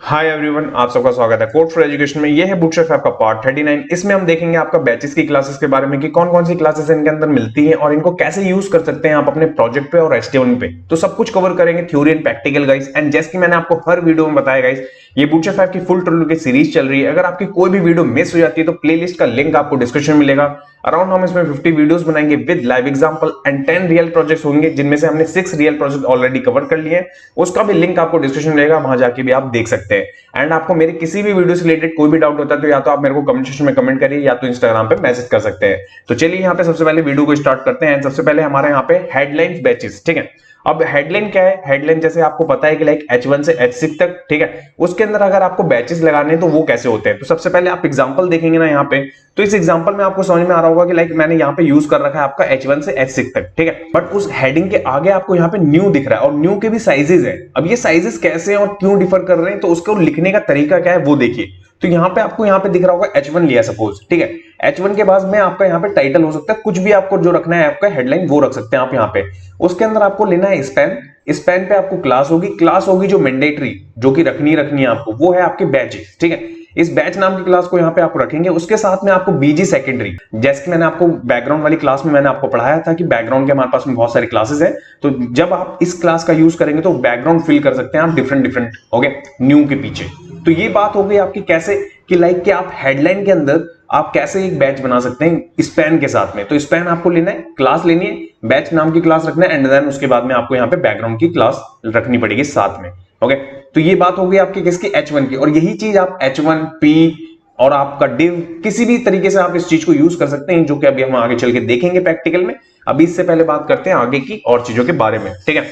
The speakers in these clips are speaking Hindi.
हाय एवरीवन, आप सबका स्वागत है कोड फॉर एजुकेशन में। ये है बूटस्ट्रैप आपका पार्ट 39। इसमें हम देखेंगे आपका बैचेस की क्लासेस के बारे में कि कौन कौन सी क्लासेस इनके अंदर मिलती हैं और इनको कैसे यूज कर सकते हैं आप अपने प्रोजेक्ट पे और एचटीएमएल पे। तो सब कुछ कवर करेंगे, theory and practical guys. And जैसे कि मैंने आपको हर वीडियो में बताया गाइस, ये बूटस्ट्रैप की फुल ट्यूटोरियल की सीरीज चल रही है। अगर आपकी कोई भी वीडियो मिस हो जाती है तो प्लेलिस्ट का लिंक आपको डिस्क्रिप्शन में मिलेगा। अराउंड हम इसमें 50 वीडियोस बनाएंगे with live example and 10 real projects होंगे, जिनमें से हमने 6 रियल प्रोजेक्ट ऑलरेडी कवर कर लिए हैं। उसका भी लिंक आपको डिस्क्रिप्शन में मिलेगा, वहां जाके भी आप देख सकते हैं। एंड आपको मेरे किसी भी वीडियो से रिलेटेड कोई भी डाउट होता है तो या तो आप मेरे को कमेंट सेक्शन में कमेंट करिए या तो इंस्टाग्राम पे मैसेज कर सकते हैं। तो चलिए यहाँ पे सबसे पहले वीडियो को स्टार्ट करते हैं। सबसे पहले हमारे यहाँ पे हेडलाइंस बैचेस, ठीक है। अब हेडलाइन क्या है? हेडलाइन जैसे आपको पता है कि लाइक H1 से H6 तक, ठीक है। उसके अंदर अगर आपको बैचेस लगाने हैं तो वो कैसे होते हैं, तो सबसे पहले आप एग्जांपल देखेंगे ना यहाँ पे, तो इस एग्जांपल में आपको समझ में आ रहा होगा कि लाइक मैंने यहाँ पे यूज कर रखा है आपका H1 से H6 तक, ठीक है। बट उस हेडिंग के आगे आपको यहाँ पे न्यू दिख रहा है और न्यू के भी साइजेस है। अब ये साइजेस कैसे हैं और क्यों डिफर कर रहे हैं, तो उसको लिखने का तरीका क्या है वो देखिए। तो यहाँ पे आपको यहाँ पे दिख रहा होगा H1 लिया सपोज, ठीक है। H1 के बाद में आपका यहाँ पे टाइटल हो सकता है, कुछ भी आपको जो रखना है आपका हेडलाइन वो रख सकते हैं आप यहाँ पे। उसके अंदर आपको लेना है स्पैन। स्पैन पे आपको क्लास होगी जो मैंडेटरी, जो कि रखनी है आपको, वो है आपके बैचेस, ठीक है। इस बैच नाम की क्लास को यहाँ पे आपको रखेंगे। उसके साथ में आपको बीजी सेकेंडरी, जैसे कि मैंने आपको बैकग्राउंड वाली क्लास में मैंने आपको पढ़ाया था कि बैकग्राउंड के हमारे पास में बहुत सारी क्लासेस है। तो जब आप इस क्लास का यूज करेंगे तो बैकग्राउंड फिल कर सकते हैं आप डिफरेंट ओके न्यू के पीछे। तो ये बात हो गई आपकी कैसे कि लाइक कि आप हेडलाइन के अंदर आप कैसे एक बैच बना सकते हैं स्पैन के साथ में। तो स्पैन आपको लेना है, क्लास लेनी है, बैच नाम की क्लास रखना है, एंड देन उसके बाद में आपको यहाँ पे बैकग्राउंड की क्लास रखनी पड़ेगी साथ में, ओके। तो ये बात हो गई आपकी किसकी? H1 की। और यही चीज आप H1 P और आपका div किसी भी तरीके से आप इस चीज को यूज कर सकते हैं, जो कि अभी हम आगे चल के देखेंगे प्रैक्टिकल में। अभी इससे पहले बात करते हैं आगे की और चीजों के बारे में, ठीक है।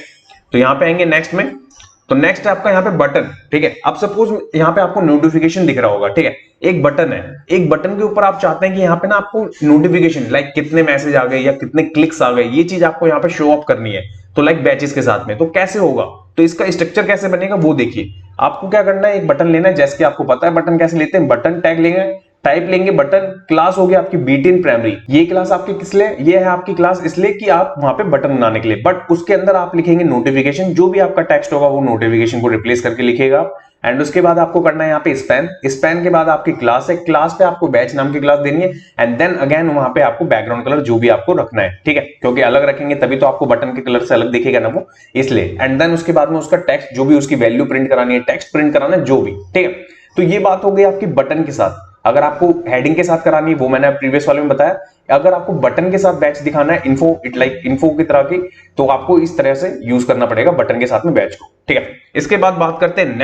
तो यहाँ पे आएंगे नेक्स्ट में। तो नेक्स्ट है आपका यहाँ पे बटन, ठीक है। अब सपोज यहाँ पे आपको नोटिफिकेशन दिख रहा होगा, ठीक है। एक बटन है, एक बटन के ऊपर आप चाहते हैं कि यहाँ पे ना आपको नोटिफिकेशन लाइक कितने मैसेज आ गए या कितने क्लिक्स आ गए, ये चीज आपको यहाँ पे शो ऑफ करनी है। तो लाइक बैचेस के साथ में तो कैसे होगा, तो इसका स्ट्रक्चर कैसे बनेगा वो देखिए। आपको क्या करना है, एक बटन लेना है। जैसे कि आपको पता है बटन कैसे लेते हैं, बटन टैग लेंगे, टाइप लेंगे बटन, क्लास होगी आपकी बीटीएन प्राइमरी। ये क्लास आपकी किस लिए? ये है आपकी क्लास इसलिए कि आप वहां पे बटन बनाने के लिए। बट उसके अंदर आप लिखेंगे नोटिफिकेशन, जो भी आपका टेक्स्ट होगा वो नोटिफिकेशन को रिप्लेस करके लिखेगा आप। एंड उसके बाद आपको करना है यहाँ पे स्पैन। स्पैन के बाद आपकी क्लास है, क्लास पे आपको बैच नाम की क्लास देनी है। एंड देन अगेन वहां पे आपको बैकग्राउंड कलर जो भी आपको रखना है, ठीक है, क्योंकि अलग रखेंगे तभी तो आपको बटन के कलर से अलग दिखेगा ना वो, इसलिए। एंड देन उसके बाद में उसका टेक्स्ट जो भी उसकी वैल्यू प्रिंट करानी है, टेक्स्ट प्रिंट कराना है, जो भी, ठीक है। तो ये बात हो गई आपकी बटन के साथ। अगर आपको हेडिंग के साथ करानी है वो मैंने प्रीवियस वाले में बताया। अगर आपको बटन के साथ बैच दिखाना है, इन्फो की तरह की, तो आपको इस तरह से यूज करना पड़ेगा बटन के साथ में बैच को, ठीक है। इसके बाद बात करते हैं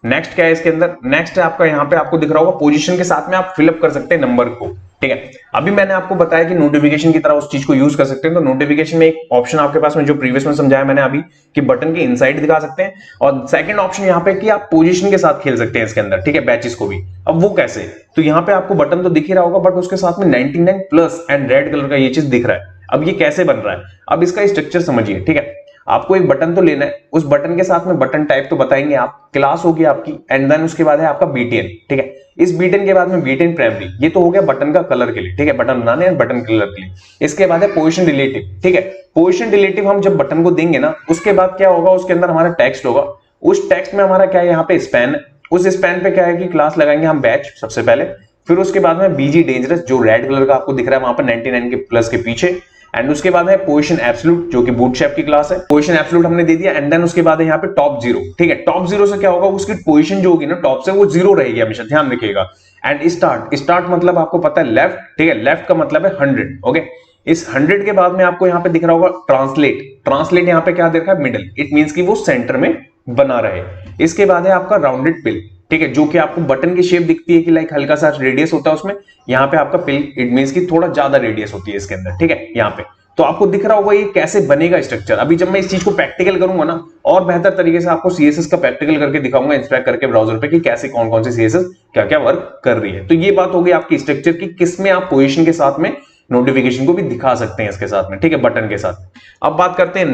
नेक्स्ट क्या है इसके अंदर? नेक्स्ट है आपका यहाँ पे आपको दिख रहा होगा पोजीशन के साथ में आप फिलअप कर सकते हैं नंबर को, ठीक है। अभी मैंने आपको बताया कि नोटिफिकेशन की तरह उस चीज को यूज कर सकते हैं। तो नोटिफिकेशन में एक ऑप्शन आपके पास में जो प्रीवियस में समझाया मैंने अभी कि बटन के इनसाइड दिखा सकते हैं, और सेकंड ऑप्शन यहाँ पे कि आप पोजीशन के साथ खेल सकते हैं इसके अंदर, ठीक है, बैचेस को भी। अब वो कैसे? तो यहाँ पे आपको बटन तो दिख ही रहा होगा, बट उसके साथ में 99 प्लस एंड रेड कलर का ये चीज दिख रहा है। अब ये कैसे बन रहा है, अब इसका स्ट्रक्चर समझिए, ठीक है। आपको एक बटन तो लेना है, उस बटन के साथ में बटन टाइप तो बताएंगे आप, क्लास होगी आपकी, एंड देन उसके बाद है आपका बीटीएन, ठीक है। इस बीटीएन के बाद में बीटीएन प्राइमरी, ये तो हो गया बटन का कलर के लिए, ठीक है, बटन बनाने हैं बटन कलर के लिए। इसके बाद है पोजीशन रिलेटिव, ठीक है। पोजीशन रिलेटिव हम जब बटन को देंगे ना, उसके बाद क्या होगा, उसके अंदर हमारा टेक्स्ट होगा। उस टेक्स्ट में हमारा क्या है, यहाँ पे स्पैन है। उस स्पैन पे क्या है कि क्लास लगाएंगे हम बैच सबसे पहले, फिर उसके बाद में बीजी डेंजरस जो रेड कलर का आपको दिख रहा है वहां पर 99 के प्लस के पीछे। एंड उसके बाद है पोजीशन एब्सोल्यूट जो कि बूटस्ट्रैप की क्लास है, पोजीशन एब्सोल्यूट हमने दे दिया। एंड देन उसके बाद है यहाँ पे टॉप जीरो, ठीक है। टॉप जीरो से क्या होगा, उसकी पोजीशन जो होगी ना टॉप से वो जीरो रहेगी हमेशा, ध्यान रखिएगा। एंड स्टार्ट मतलब आपको पता है लेफ्ट, ठीक है, लेफ्ट का मतलब है 100, ओके। इस 100 के बाद में आपको यहाँ पे दिख रहा होगा ट्रांसलेट यहाँ पे क्या दे रखा है, मिडिल, इट मींस कि वो सेंटर में बना रहे। इसके बाद है आपका राउंडेड पिल, ठीक है, जो कि आपको बटन की शेप दिखती है कि लाइक हल्का सा रेडियस होता है उसमें। यहाँ पे आपका पिल, इट मींस कि थोड़ा ज्यादा रेडियस होती है इसके अंदर, ठीक है। यहाँ पे तो आपको दिख रहा होगा ये कैसे बनेगा स्ट्रक्चर। अभी जब मैं इस चीज को प्रैक्टिकल करूंगा ना, और बेहतर तरीके से आपको सीएसएस का प्रैक्टिकल करके दिखाऊंगा, इंस्पेक्ट करके ब्राउजर पे कि कैसे कौन कौन सी सीएसएस क्या क्या वर्क कर रही है। तो ये बात होगी आपकी स्ट्रक्चर की, किसमें आप पोजीशन के साथ में नोटिफिकेशन को भी दिखा सकते हैं इसके साथ में, ठीक है, बटन के साथ। अब बात करते हैं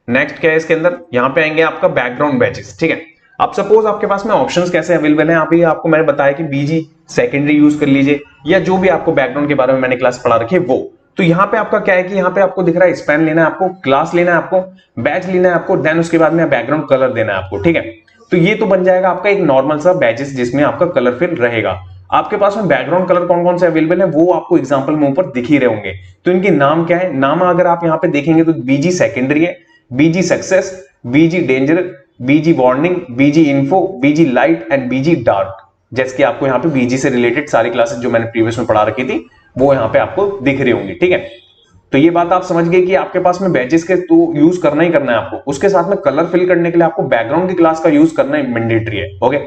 नेक्स्ट क्या है इसके अंदर? यहाँ पे आएंगे आपका बैकग्राउंड बैचेस, ठीक है। अब सपोज आपके पास में ऑप्शंस कैसे अवेलेबल हैं, अभी आपको मैंने बताया कि बीजी सेकेंडरी यूज कर लीजिए, या जो भी आपको बैकग्राउंड के बारे में मैंने क्लास पढ़ा रखी है वो। तो यहाँ पे आपका क्या है कि यहाँ पे आपको दिख रहा है स्पैन लेना है आपको, क्लास लेना है आपको, बैच लेना है आपको, देन उसके बाद में बैकग्राउंड कलर देना है आपको, ठीक है। तो ये तो बन जाएगा आपका एक नॉर्मल सा बैचेस जिसमें आपका कलर फिल रहेगा। आपके पास में बैकग्राउंड कलर कौन कौन से अवेलेबल है वो आपको एग्जांपल में ऊपर दिख ही रहे होंगे। तो इनके नाम क्या है, नाम अगर आप यहाँ पे देखेंगे तो बीजी सेकेंडरी है, BG success, BG danger, BG warning, BG info, BG light and BG dark. जैसे कि आपको यहाँ पे बीजी से रिलेटेड सारी क्लासेस जो मैंने प्रीवियस में पढ़ा रखी थी वो यहाँ पे आपको दिख रही होंगी। ठीक है, तो ये बात आप समझ गए कि आपके पास में बैचेस के तो यूज करना ही करना है आपको, उसके साथ में कलर फिल करने के लिए आपको बैकग्राउंड की क्लास का यूज करना मैंडेटरी है। ओके,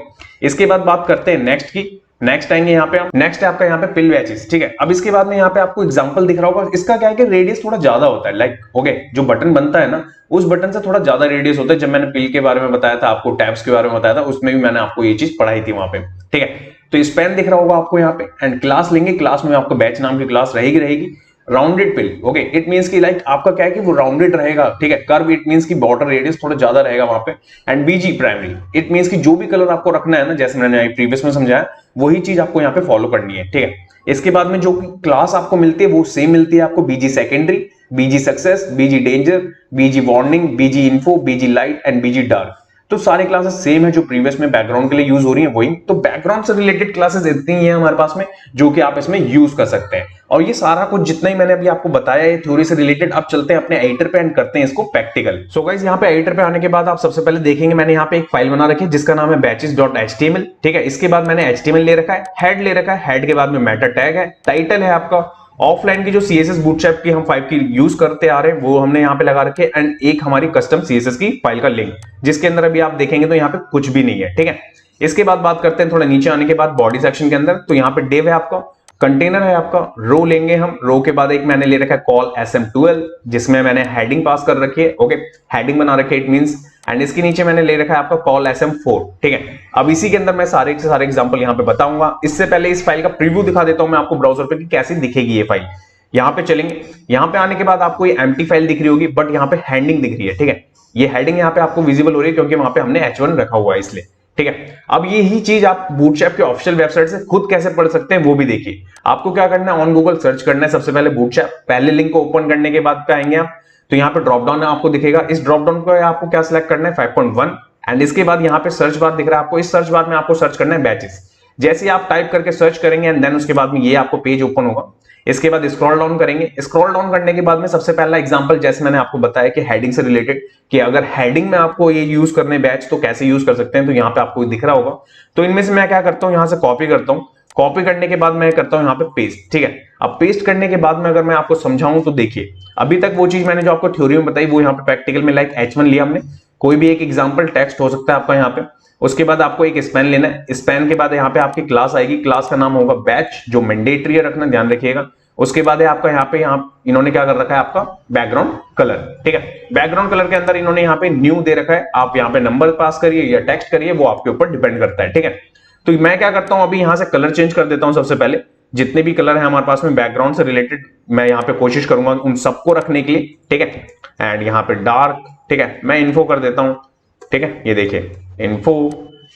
इसके बाद बात करते हैं नेक्स्ट की। नेक्स्ट आएंगे यहाँ पे हम, नेक्स्ट है आपका यहाँ पे पिल बैचेस। ठीक है, अब इसके बाद में यहाँ पे आपको एग्जांपल दिख रहा होगा, इसका क्या है कि रेडियस थोड़ा ज्यादा होता है। लाइक ओके, जो बटन बनता है ना उस बटन से थोड़ा ज्यादा रेडियस होता है। जब मैंने पिल के बारे में बताया था आपको, टैब्स के बारे में बताया था, उसमें भी मैंने आपको ये चीज पढ़ाई थी वहां पे। ठीक है, तो स्पैन दिख रहा होगा आपको यहाँ पे, एंड क्लास लेंगे, क्लास में आपको बैच नाम की क्लास रहेगी। Rounded pill, okay, it means की लाइक आपका क्या है कि वो राउंडेड रहेगा। ठीक है, कर्व इट मींस की बॉर्डर रेडियस थोड़ा ज्यादा रहेगा वहां पे। And BG primary, it means की जो भी कलर आपको रखना है ना, जैसे मैंने प्रीवियस में समझाया, वही चीज आपको यहाँ पे फॉलो करनी है। ठीक है, इसके बाद में जो क्लास आपको मिलती है वो सेम मिलती है आपको, BG secondary, BG success, BG danger, BG warning, BG info, BG light and BG dark. तो सारी क्लासेस सेम है जो प्रीवियस में बैकग्राउंड के लिए यूज हो रही है वही। तो बैकग्राउंड से रिलेटेड क्लासेस इतनी ही है हमारे पास में जो कि आप इसमें यूज कर सकते हैं। और ये सारा कुछ जितना ही मैंने अभी आपको बताया है थ्योरी से रिलेटेड, अब चलते हैं अपने एडिटर पे एंड करते हैं इसको प्रैक्टिकल। सो गाइस, यहाँ पे एडिटर पे आने के बाद आप सबसे पहले देखेंगे मैंने यहाँ पे एक फाइल बना रखी है जिसका नाम है batches.html। ठीक है, इसके बाद मैंने HTML ले रखा है, हेड ले रखा है, हेड के बाद में मेटा टैग है, टाइटल है आपका, ऑफलाइन की जो CSS बूटस्ट्रैप की हम 5 की यूज करते आ रहे हैं वो हमने यहाँ पे लगा रखे, एंड एक हमारी कस्टम CSS की फाइल का लिंक, जिसके अंदर अभी आप देखेंगे तो यहाँ पे कुछ भी नहीं है। ठीक है, इसके बाद बात करते हैं थोड़ा नीचे आने के बाद बॉडी सेक्शन के अंदर। तो यहाँ पे डिव है आपका, कंटेनर है आपका, रो लेंगे हम, रो के बाद एक मैंने ले रखा है कॉल SM12 जिसमें मैंने हेडिंग पास कर रखी है। ओके, हेडिंग बना रखी है इट मींस, एंड इसके नीचे मैंने ले रखा है आपका कॉल SM4। ठीक है, अब इसी के अंदर मैं सारे के सारे एग्जांपल यहाँ पे बताऊंगा। इससे पहले इस फाइल का प्रीव्यू दिखा देता हूं मैं आपको ब्राउजर पे कि कैसे दिखेगी ये फाइल। यहाँ पे चलेंगे, यहाँ पे आने के बाद आपको ये एम्प्टी फाइल दिख रही होगी, बट यहाँ पे हेडिंग दिख रही है। ठीक है, ये हेडिंग यहाँ पे आपको विजिबल हो रही है क्योंकि वहां पे हमने H1 रखा हुआ है इसलिए। ठीक है, अब यही चीज आप बूटस्ट्रैप के ऑफिशियल वेबसाइट से खुद कैसे पढ़ सकते हैं वो भी देखिए। आपको क्या करना है, ऑन गूगल सर्च करना है सबसे पहले बूटस्ट्रैप, पहले लिंक को ओपन करने के बाद पे आएंगे आप, तो यहाँ पे ड्रॉप डाउन आपको दिखेगा, इस ड्रॉप डाउन को आपको क्या सिलेक्ट करना है 5.1, एंड इसके बाद यहाँ पे सर्च बार दिख रहा है आपको, इस सर्च बार में आपको सर्च करना है बैचेस। जैसे आप टाइप करके सर्च करेंगे एंड देन उसके बाद में ये आपको पेज ओपन होगा। इसके बाद स्क्रॉल डाउन करेंगे, स्क्रॉल डाउन करने के बाद में सबसे पहला एग्जांपल जैसे मैंने आपको बताया कि हेडिंग से रिलेटेड, कि अगर हेडिंग में आपको ये यूज करने बैच तो कैसे यूज कर सकते हैं, तो यहाँ पे आपको दिख रहा होगा। तो इनमें से मैं क्या करता हूँ, यहाँ से कॉपी करता हूँ, कॉपी करने के बाद मैं करता हूँ यहाँ पे पेस्ट। ठीक है, अब पेस्ट करने के बाद में अगर मैं आपको समझाऊं तो देखिए, अभी तक वो चीज मैंने जो आपको थ्योरी में बताई वो यहाँ पे प्रैक्टिकल में लाइक H1 लिया हमने, कोई भी एक एग्जांपल टेक्स्ट हो सकता है आपका यहाँ पे। उसके बाद आपको एक स्पैन लेना है, स्पैन के बाद यहाँ पे आपकी क्लास आएगी, क्लास का नाम होगा बैच, जो मैंडेटरी है रखना, ध्यान रखिएगा। उसके बाद है आपका यहाँ पे इन्होंने क्या कर रखा है आपका बैकग्राउंड कलर। ठीक है, बैकग्राउंड कलर के अंदर इन्होंने यहाँ पे न्यू दे रखा है, आप यहाँ पे नंबर पास करिए या टेक्स्ट करिए, वो आपके ऊपर डिपेंड करता है। ठीक है, तो मैं क्या करता हूं, अभी यहां से कलर चेंज कर देता हूं। सबसे पहले जितने भी कलर है हमारे पास में बैकग्राउंड से रिलेटेड, मैं यहाँ पे कोशिश करूंगा उन सबको रखने के लिए। ठीक है, एंड यहाँ पे डार्क, ठीक है, मैं इन्फो कर देता हूं। ठीक है, ये देखिए इन्फो,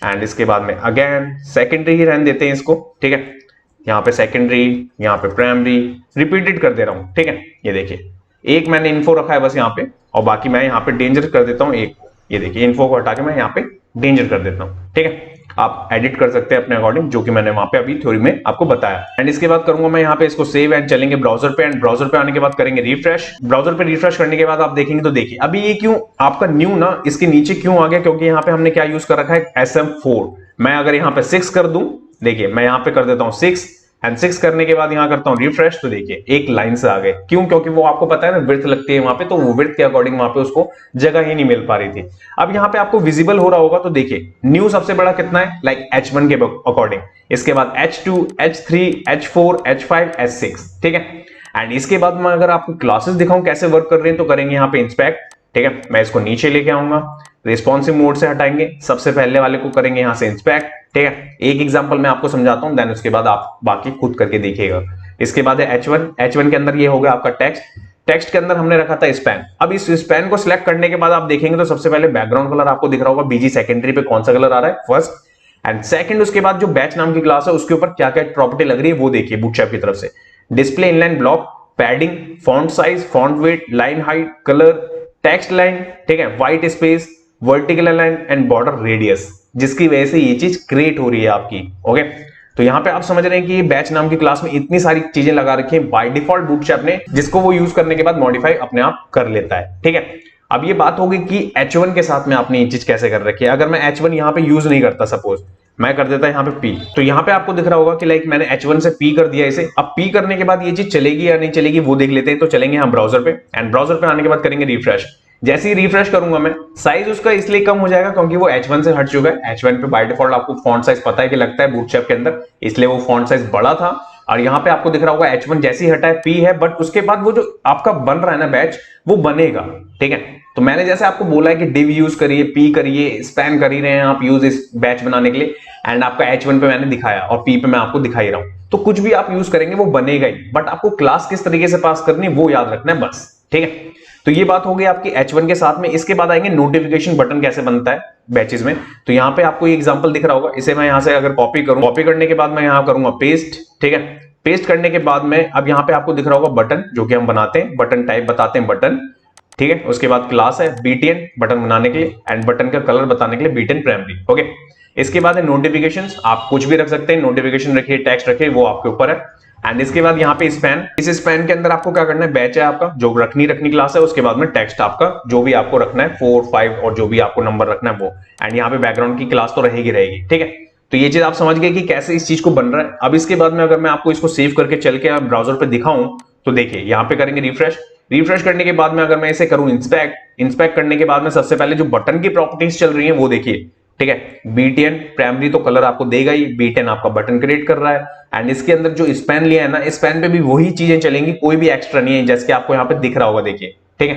एंड इसके बाद में अगेन सेकेंडरी ही रहने देते हैं इसको। ठीक है, यहाँ पे सेकेंडरी, यहाँ पे प्राइमरी, रिपीटेड कर दे रहा हूं। ठीक है, ये देखिए एक मैंने इन्फो रखा है बस यहाँ पे, और बाकी मैं यहाँ पे डेंजर कर देता हूँ एक। ये देखिए इन्फो को हटा के मैं यहाँ पे डेंजर कर देता हूँ। ठीक है, आप एडिट कर सकते हैं अपने अकॉर्डिंग, जो कि मैंने वहां पे अभी थ्योरी में आपको बताया। एंड इसके बाद करूंगा मैं यहाँ पे इसको सेव, एंड चलेंगे ब्राउजर पे, एंड ब्राउजर पे आने के बाद करेंगे रिफ्रेश। ब्राउजर पे रिफ्रेश करने के बाद आप देखेंगे तो देखिए अभी ये क्यों आपका न्यू ना इसके नीचे क्यों आ गया, क्योंकि यहाँ पे हमने क्या यूज कर रखा है SM4। मैं अगर यहाँ पे 6 कर दूं, देखिए मैं यहाँ पे कर देता हूँ 6, एंड 6 करने के बाद यहाँ करता हूँ रिफ्रेश, तो देखिए एक लाइन से आ गए। क्यों, क्योंकि वो आपको पता है ना विड्थ लगती है वहां पे, तो वो विड्थ के अकॉर्डिंग वहां पे उसको जगह ही नहीं मिल पा रही थी। अब यहाँ पे आपको विजिबल हो रहा होगा, तो देखिए न्यू सबसे बड़ा कितना है, लाइक H1 के अकॉर्डिंग, इसके बाद H2, H3, H4, H5, H6। ठीक है, एंड इसके बाद मैं अगर आपको क्लासेस दिखाऊं कैसे वर्क कर रहे हैं, तो करेंगे यहाँ पे इंस्पेक्ट। ठीक है, मैं इसको नीचे लेके आऊंगा, रिस्पॉन्सिव मोड से हटाएंगे, सबसे पहले वाले को करेंगे यहाँ से इंस्पेक्ट। ठीक है, एक एग्जांपल मैं आपको समझाता हूं, देन उसके बाद आप बाकी खुद करके देखिएगा। इसके बाद है H1 के अंदर ये हो गया आपका टेक्स्ट, टेक्स्ट के अंदर हमने रखा था स्पैन। अब इस स्पैन को सिलेक्ट करने के बाद आप देखेंगे तो सबसे पहले बैकग्राउंड कलर आपको दिख रहा होगा, बीजी सेकेंडरी पे कौन सा कलर आ रहा है फर्स्ट, एंड सेकंड उसके बाद जो बैच नाम की क्लास है उसके ऊपर क्या क्या प्रॉपर्टी लग रही है वो देखिए बूटस्ट्रैप की तरफ से। Display inline block, padding, font size, font weight, line height, colour, text line, ठीक है, white space, vertical line and border radius. जिसकी वजह से ये चीज क्रिएट हो रही है आपकी। ओके, तो यहाँ पे आप समझ रहे हैं कि बैच नाम की क्लास में इतनी सारी चीजें लगा रखी है बाय डिफॉल्ट बूटस्ट्रैप ने, जिसको वो यूज करने के बाद मॉडिफाई अपने आप कर लेता है। ठीक है, अब ये बात होगी कि H1 के साथ में आपने ये चीज कैसे कर रखी है। अगर मैं H1 यहाँ पे यूज नहीं करता, सपोज मैं कर देता यहाँ पे P, तो यहाँ पे आपको दिख रहा होगा कि लाइक मैंने H1 से P कर दिया इसे। अब P करने के बाद ये चीज चलेगी या नहीं चलेगी वो देख लेते हैं। तो चलेंगे हम ब्राउजर पे, एंड ब्राउजर पे आने के बाद करेंगे रिफ्रेश। जैसे ही रिफ्रेश करूंगा मैं, साइज उसका इसलिए कम हो जाएगा क्योंकि वो H1 से हट चुका है। H1 पे बाय डिफॉल्ट आपको फॉन्ट साइज पता है कि लगता है बूटस्ट्रैप के अंदर, इसलिए वो फॉन्ट साइज बड़ा था। और यहाँ पे आपको दिख रहा होगा H1 जैसे ही हटा है P है, बट उसके बाद वो जो आपका बन रहा है ना बैच, वो बनेगा। ठीक है, तो मैंने जैसे आपको बोला है कि div यूज करिए, P करिए, स्पैन कर ही रहे हैं आप यूज इस बैच बनाने के लिए, एंड आपका H1 पे मैंने दिखाया और P पे मैं आपको दिखा ही रहा हूं। तो कुछ भी आप यूज करेंगे वो बनेगा ही, बट आपको क्लास किस तरीके से पास करनी है वो याद रखना है बस। ठीक है, तो ये बात हो गई आपकी H1 के साथ में। इसके बाद आएंगे नोटिफिकेशन बटन कैसे बनता है बैचेस में। तो यहाँ पे आपको ये एग्जांपल दिख रहा होगा, इसे मैं यहाँ से अगर कॉपी करूं, कॉपी करने के बाद मैं यहाँ करूंगा पेस्ट। ठीक है, पेस्ट करने के बाद में अब यहाँ पे आपको दिख रहा होगा बटन, जो कि हम बनाते हैं, बटन टाइप बताते हैं बटन। ठीक है, उसके बाद क्लास है BTN बटन बनाने के लिए, एंड बटन का कलर बताने के लिए BTN प्राइमरी। ओके, इसके बाद है नोटिफिकेशंस, आप कुछ भी रख सकते हैं, नोटिफिकेशन रखिए, टेक्स्ट रखिए, वो आपके ऊपर है। एंड इसके बाद यहाँ पे स्पैन, इस स्पैन के अंदर आपको क्या करना है, बैच है आपका जो रखनी क्लास है, उसके बाद में टेक्स्ट आपका जो भी आपको रखना है 4, 5 और जो भी आपको नंबर रखना है वो, एंड यहाँ पे बैकग्राउंड की क्लास तो रहेगी। ठीक है, तो ये चीज आप समझ गए कि कैसे इस चीज को बन रहा है। अब इसके बाद में अगर मैं आपको इसको सेव करके चल के ब्राउजर पे दिखाऊं, तो देखिए यहाँ पे करेंगे रिफ्रेश। रिफ्रेश करने के बाद में अगर मैं इसे करूं इंस्पेक्ट करने के बाद में सबसे पहले जो बटन की प्रॉपर्टीज चल रही है वो देखिए। ठीक है, BTN प्राइमरी तो कलर आपको देगा ही, B10 आपका बटन क्रिएट कर रहा है, एंड इसके अंदर जो स्पैन लिया है ना, स्पैन पे भी वही चीजें चलेंगी, कोई भी एक्स्ट्रा नहीं है, जैसे कि आपको यहाँ पे दिख रहा होगा देखिए। ठीक है,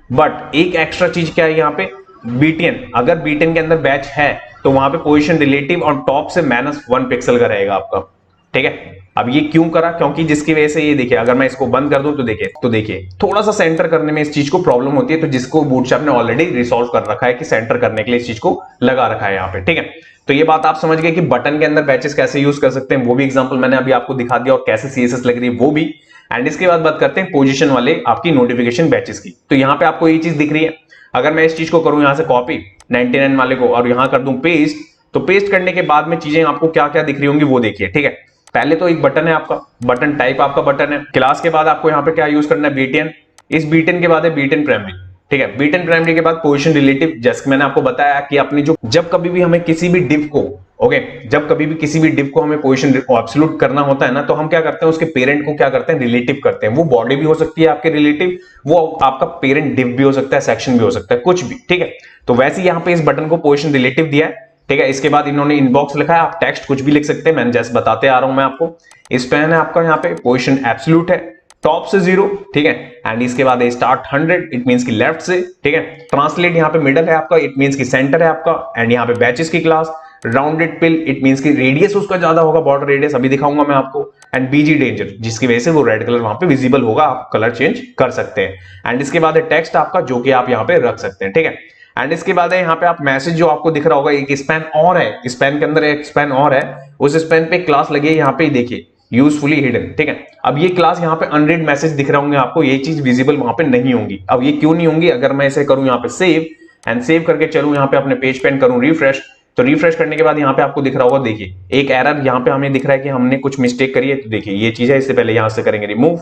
बट एक एक्स्ट्रा चीज क्या है यहाँ पे, BTN, अगर BTN के अंदर बैच है तो वहां पे पोजीशन रिलेटिव और टॉप से -1 पिक्सल का रहेगा आपका। ठीक है, अब ये क्यों करा, क्योंकि जिसकी वजह से ये देखिए, अगर मैं इसको बंद कर दूं तो देखिए थोड़ा सा सेंटर करने में इस चीज को प्रॉब्लम होती है, तो जिसको बूटस्ट्रैप ने ऑलरेडी रिसॉल्व कर रखा है कि सेंटर करने के लिए इस चीज को लगा रखा है यहाँ पे। ठीक है, तो ये बात आप समझ गए कि बटन के अंदर बैचेस कैसे यूज कर सकते हैं, वो भी एग्जांपल मैंने अभी आपको दिखा दिया, और कैसे CSS लग रही है वो भी। एंड इसके बाद बात करते हैं पोजीशन वाले आपकी नोटिफिकेशन बैचेस की। तो यहाँ पे आपको ये चीज दिख रही है, अगर मैं इस चीज को करूं यहाँ से कॉपी 99 वाले को और यहाँ कर दूं पेस्ट, तो पेस्ट करने के बाद में चीजें आपको क्या क्या दिख रही होंगी वो देखिए। ठीक है, पहले तो एक बटन है आपका, बटन टाइप आपका बटन है, क्लास के बाद आपको यहाँ पे क्या यूज करना है, BTN, इस BTN के बाद है BTN प्राइमरी। ठीक है, BTN प्राइमरी के बाद पोजीशन रिलेटिव, जैसे मैंने आपको बताया कि अपनी जो जब कभी भी हमें किसी भी डिव को, जब कभी भी किसी भी डिव को हमें पोजीशन एब्सोल्यूट करना होता है ना, तो हम क्या करते हैं, उसके पेरेंट को क्या करते हैं, रिलेटिव करते हैं। वो बॉडी भी हो सकती है आपके रिलेटिव, वो आपका पेरेंट डिव भी हो सकता है, सेक्शन भी हो सकता है, कुछ भी। ठीक है, तो वैसे यहाँ पे इस बटन को पोजीशन रिलेटिव दिया है। ठीक है, इसके बाद इन्होंने इनबॉक्स लिखा है, आप टेक्स्ट कुछ भी लिख सकते हैं, मैंने जैसे बताते आ रहा हूं मैं आपको। स्पैन है आपका यहाँ पे, पोजीशन एब्सोल्यूट है, टॉप से 0। ठीक है, एंड इसके बाद है स्टार्ट 100, इट मींस की लेफ्ट से। ठीक है, ट्रांसलेट यहाँ पे मिडल है आपका, इट मींस की सेंटर है आपका, एंड यहाँ पे बैचेस की class, rounded pill, it means की रेडियस उसका ज्यादा होगा, बॉर्डर रेडियस अभी दिखाऊंगा मैं आपको, एंड BG डेंजर, जिसकी वजह से वो रेड कलर वहां पे विजिबल होगा, आप कलर चेंज कर सकते हैं। एंड इसके बाद है टेक्स्ट आपका, जो कि आप यहाँ पे रख सकते हैं। ठीक है, एंड इसके बाद है यहाँ पे आप मैसेज, जो आपको दिख रहा होगा एक स्पैन और है, स्पैन के अंदर एक स्पैन और है, उस स्पैन पे क्लास लगी है यहाँ पे देखिए, यूजफुली हिडन। ठीक है, अब ये क्लास यहाँ पे अनरीड मैसेज दिख रहे होंगे आपको, ये चीज विजिबल वहां पे नहीं होंगी। अब ये क्यों नहीं होंगी, अगर मैं इसे करूं यहाँ पे सेव, एंड सेव करके चलूं यहाँ पे अपने पेज पे, करूं रिफ्रेश, तो रिफ्रेश करने के बाद यहाँ पे आपको दिख रहा होगा देखिए एक एरर यहाँ पे हमें दिख रहा है कि हमने कुछ मिस्टेक करी है। तो देखिए ये चीज है, इससे पहले यहाँ से करेंगे रिमूव,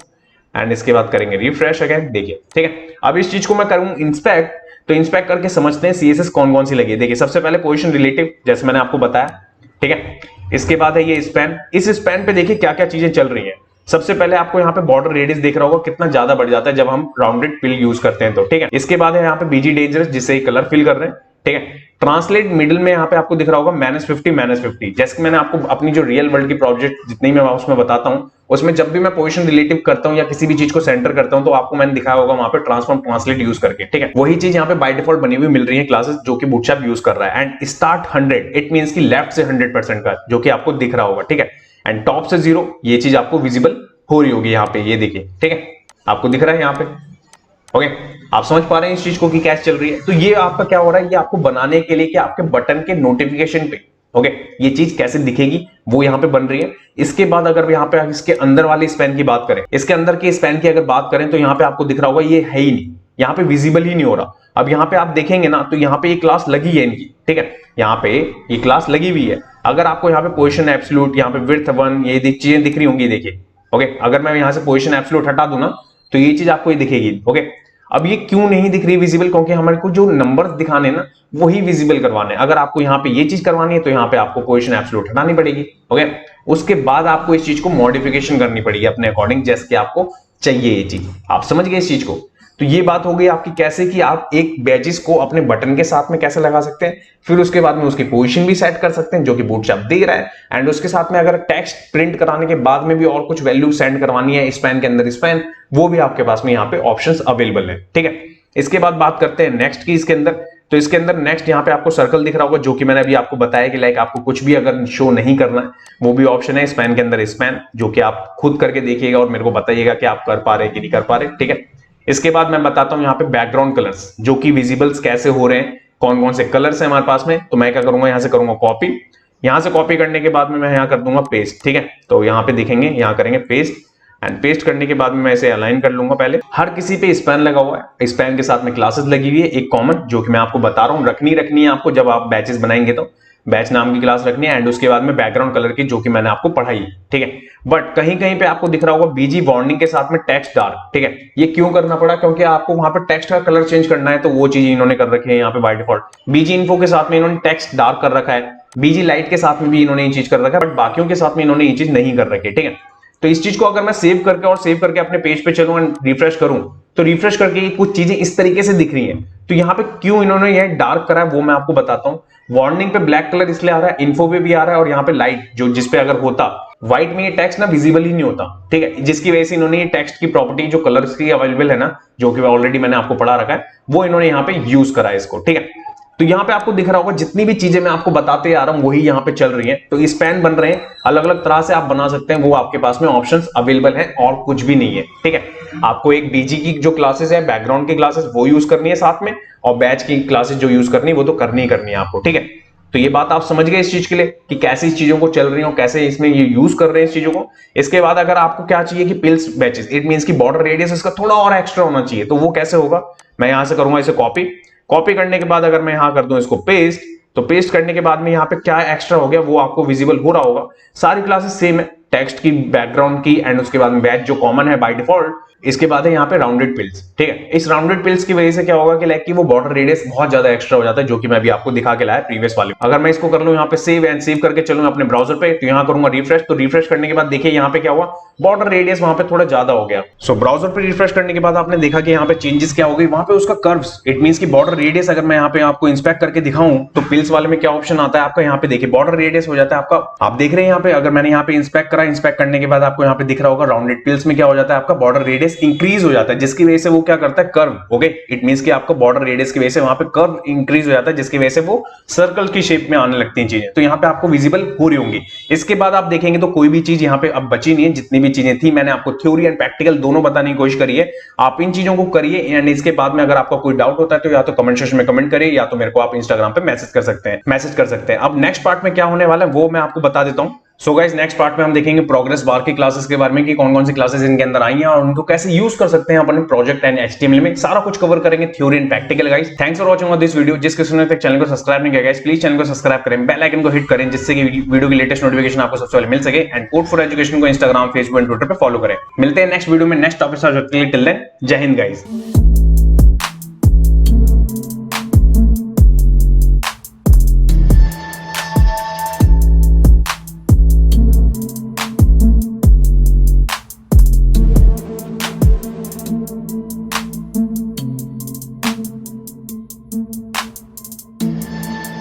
एंड इसके बाद करेंगे रिफ्रेश अगेन, देखिए। ठीक है, अब इस चीज को मैं करूं इंस्पेक्ट, तो इंस्पेक्ट करके समझते हैं CSS कौन कौन सी लगी है। देखिए सबसे पहले पोजीशन रिलेटिव, जैसे मैंने आपको बताया। ठीक है, इसके बाद है ये स्पैन, इस स्पैन पे देखिए क्या क्या चीजें चल रही हैं। सबसे पहले आपको यहाँ पे बॉर्डर रेडियस देख रहा होगा कितना ज्यादा बढ़ जाता है जब हम राउंडेड फिल यूज करते हैं, तो ठीक है। इसके बाद है यहाँ पे BG डेंजरस, जिससे कलर फिल कर रहे हैं। ठीक है, ट्रांसलेट मिडिल में यहाँ पे आपको दिख रहा होगा -50 जैसे कि मैंने आपको अपनी जो रियल वर्ल्ड की प्रोजेक्ट जितनी मैं उसमें बताता हूँ, उसमें जब भी मैं पोजीशन रिलेटिव करता हूँ या किसी भी चीज को सेंटर करता हूँ, तो आपको मैंने दिखाया होगा वहां पे ट्रांसफॉर्म ट्रांसलेट यूज करके। ठीक है, वही चीज यहाँ पे बाय डिफॉल्ट बनी हुई मिल रही है क्लासेस, जो कि बूटस्ट्रैप यूज कर रहा है। एंड स्टार्ट 100, इट मींस की लेफ्ट से 100% का, जो कि आपको दिख रहा होगा। ठीक है, एंड टॉप से 0, ये चीज आपको विजिबल हो रही होगी यहाँ पे, ये देखिए। ठीक है, आपको दिख रहा है यहाँ पे। ओके, आप समझ पा रहे हैं इस चीज को कि कैसे चल रही है। तो ये आपका क्या हो रहा है, ये आपको बनाने के लिए कि आपके बटन के नोटिफिकेशन पे ये चीज कैसे दिखेगी वो यहाँ पे बन रही है। इसके बाद अगर यहाँ पे इसके अंदर वाले स्पैन की बात करें, इसके अंदर के स्पैन की अगर बात करें, तो यहाँ पे आपको दिख रहा होगा ये है ही नहीं, यहाँ पे विजिबल ही नहीं हो रहा। अब यहाँ पे आप देखेंगे ना, तो यहाँ पे ये क्लास लगी है इनकी, ठीक है, यहाँ पे ये क्लास लगी हुई है। अगर आपको यहाँ पे पोजीशन एब्सोल्यूट, यहाँ पे विड्थ 1, ये चीजें दिख रही होंगी, देखिए, ओके। अगर मैं यहाँ से पोजीशन एब्सोल्यूट हटा दूं ना, तो ये चीज आपको ये दिखेगी, ओके। अब ये क्यों नहीं दिख रही विजिबल? क्योंकि हमारे को जो नंबर्स दिखाने ना, वही विजिबल करवाने। अगर आपको यहाँ पे ये चीज करवानी है, तो यहाँ पे आपको पोजीशन एब्सोल्यूट हटानी पड़ेगी, ओके। उसके बाद आपको इस चीज को मॉडिफिकेशन करनी पड़ेगी अपने अकॉर्डिंग, जैसे कि आपको चाहिए ये चीज। आप समझ गए इस चीज को? तो ये बात हो गई आपकी कैसे कि आप एक बैजेस को अपने बटन के साथ में कैसे लगा सकते हैं, फिर उसके बाद में उसकी पोजीशन भी सेट कर सकते हैं जो कि बूटस्ट्रैप दे रहा है, एंड उसके साथ में अगर टेक्स्ट प्रिंट कराने के बाद में भी और कुछ वैल्यू सेंड करवानी है स्पैन के अंदर स्पैन, वो भी आपके पास में यहाँ पे ऑप्शंस अवेलेबल है, ठीक है। इसके बाद बात करते हैं नेक्स्ट की इसके अंदर। तो इसके अंदर नेक्स्ट यहाँ पे आपको सर्कल दिख रहा होगा, जो कि मैंने अभी आपको बताया कि लाइक आपको कुछ भी अगर शो नहीं करना है, वो भी ऑप्शन है स्पैन के अंदर स्पैन, जो कि आप खुद करके देखिएगा और मेरे को बताइएगा कि आप कर पा रहे हैं कि नहीं कर पा रहे, ठीक है। इसके बाद मैं बताता हूं यहाँ पे बैकग्राउंड कलर्स, जो कि विजिबल्स कैसे हो रहे हैं, कौन कौन से कलर्स हैं हमारे पास में। तो मैं क्या करूंगा, यहाँ से करूंगा कॉपी। यहाँ से कॉपी करने के बाद में मैं यहाँ कर दूंगा पेस्ट, ठीक है। तो यहाँ पे देखेंगे, यहाँ करेंगे पेस्ट, एंड पेस्ट करने के बाद में मैं इसे अलाइन कर लूंगा। पहले हर किसी पे स्पैन लगा हुआ है, स्पैन के साथ में क्लासेस लगी हुई है एक कॉमन, जो कि मैं आपको बता रहा हूँ रखनी है आपको। जब आप बैचेस बनाएंगे तो बैच नाम की क्लास रखनी है, एंड उसके बाद में बैकग्राउंड कलर की, जो कि मैंने आपको पढ़ाई है, ठीक है। बट कहीं कहीं पे आपको दिख रहा होगा बीजी वार्निंग के साथ में टेक्स्ट डार्क, ठीक है। ये क्यों करना पड़ा? क्योंकि आपको वहां पे टेक्स्ट का कलर चेंज करना है, तो वो चीज इन्होंने कर रखी है यहाँ पे बाय डिफॉल्ट। बीजी इन्फो के साथ में इन्होंने टेक्स्ट डार्क कर रखा है, बीजी लाइट के साथ में भी इन्होंने ये चीज कर रखा है, बट बाकियों के साथ में इन्होंने ये चीज नहीं कर रखी है, ठीक है। तो इस चीज को अगर मैं सेव करके अपने पेज पे चलूं एंड रिफ्रेश करूं, तो रिफ्रेश करके कुछ चीजें इस तरीके से दिख रही हैं। तो यहाँ पे क्यों इन्होंने ये डार्क करा है वो मैं आपको बताता हूँ। वार्निंग पे ब्लैक कलर इसलिए आ रहा है, इन्फो पे भी आ रहा है, और यहाँ पे लाइट जो जिसपे अगर होता व्हाइट में ये टेक्स्ट ना विजिबल ही नहीं होता, ठीक है। जिसकी वजह से इन्होंने ये टेक्स्ट की प्रॉपर्टी जो कलर्स की अवेलेबल है ना, जो कि ऑलरेडी मैंने आपको पढ़ा रखा है, वो इन्होंने यहाँ पे यूज करा है इसको, ठीक है। तो यहाँ पे आपको दिख रहा होगा जितनी भी चीजें मैं आपको बताते आ रहा हूं वही यहाँ पे चल रही हैं। तो स्पैन बन रहे हैं, अलग अलग तरह से आप बना सकते हैं, वो आपके पास में ऑप्शंस अवेलेबल हैं, और कुछ भी नहीं है, ठीक है। आपको एक बीजी की जो क्लासेस है, बैकग्राउंड की क्लासेस, वो यूज करनी है साथ में, और बैच की क्लासेस जो यूज करनी है वो तो करनी ही करनी है आपको, ठीक है। तो ये बात आप समझ गए इस चीज के लिए कि कैसे इस चीजों को चल रही हो, कैसे इसमें ये यूज कर रहे हैं इस चीजों को। इसके बाद अगर आपको क्या चाहिए कि पिल्स बैचेस, इट मींस की बॉर्डर रेडियस इसका थोड़ा और एक्स्ट्रा होना चाहिए, तो वो कैसे होगा? मैं यहां से करूंगा इसे कॉपी करने के बाद अगर मैं यहां कर दूं इसको पेस्ट, तो पेस्ट करने के बाद में यहाँ पे क्या एक्स्ट्रा हो गया वो आपको विजिबल हो रहा होगा। सारी क्लासेस सेम है, टेक्स्ट की, बैकग्राउंड की, एंड उसके बाद में बैच जो कॉमन है बाय डिफॉल्ट। इसके बाद है यहाँ पे राउंडेड पिल्स, ठीक है। इस राउंडेड पिल्स की वजह से क्या होगा कि लाइक कि वो बॉर्डर रेडियस बहुत ज्यादा एक्स्ट्रा हो जाता है, जो कि मैं अभी आपको दिखा के लाया प्रीवियस वाले। अगर मैं इसको कर लूं यहाँ पे सेव एंड सेव करके चलूं अपने ब्राउजर पे, तो यहाँ करूंगा रिफ्रेश। तो रिफ्रेश करने के बाद देखिए यहाँ पे क्या हुआ, बॉर्डर रेडियस वहां पे थोड़ा ज्यादा हो गया। सो ब्राउजर पे रिफ्रेश करने के बाद आपने देखा कि यहाँ पे चेंजेस क्या हो गई, वहां पे उसका कर्व्स, इट मींस की बॉर्डर रेडियस अगर मैं यहाँ पे आपको इंस्पेक्ट करके दिखाऊं, तो पिल्स वाले में क्या ऑप्शन आता है आपका, यहाँ पे देखिए बॉर्डर रेडियस हो जाता है आपका। आप देख रहे हैं यहाँ पे, अगर मैंने यहाँ पे इंस्पेक्ट करा, इंस्पेक्ट करने के बाद आपको यहाँ पे दिख रहा होगा राउंडेड पिल्स में क्या हो जाता है, आपका बॉर्डर रेडियस इंक्रीज हो जाता है, जिसकी वजह से वो क्या करता है, कर्व, ओके। इट मींस कि आपका बॉर्डर रेडियस की वजह से वहां पे कर्व इंक्रीज हो जाता है, जिसकी वजह से वो सर्कल की शेप में आने लगती हैं चीजें। तो यहाँ पे आपको विजिबल हो रही होंगी। इसके बाद आप देखेंगे तो कोई भी चीज यहाँ पे अब बची नहीं है, जितनी भी चीजें थी मैंने आपको थ्योरी एंड प्रैक्टिकल दोनों बताने की कोशिश करी है। आप इन चीजों को करिए, एंड इसके बाद में अगर आपका कोई डाउट होता है तो या तो कमेंट सेक्शन में कमेंट करिए, या तो मेरे को आप इंस्टाग्राम पे मैसेज कर सकते हैं। अब नेक्स्ट पार्ट में क्या होने वाला है वो मैं आपको बता देता हूं। सो गाइस, नेक्स्ट पार्ट में हम देखेंगे प्रोग्रेस बार की क्लासेस के बारे में कि कौन कौन सी क्लासेस इनके अंदर आई हैं और उनको कैसे यूज कर सकते हैं अपने प्रोजेक्ट एंड एचटीएमएल में। सारा कुछ कवर करेंगे, theory and practical guys. Thanks for watching this video. जिस किसी ने तक चैनल को सब्सक्राइब नहीं किया गाइस, प्लीज चैनल को सब्सक्राइब करें, बेल आइकन को हिट करें, जिससे कि वीडियो की लेटेस्ट नोटिफिकेशन आपको सबसे पहले मिल सके। एंड कोड फॉर एजुकेशन को इंस्टाग्राम, फेसबुक एंड ट्विटर पे फॉलो करें। मिलते हैं नेक्स्ट वीडियो में नेक्स्ट टॉपिक के साथ। टिल देन, जय हिंद गाइस।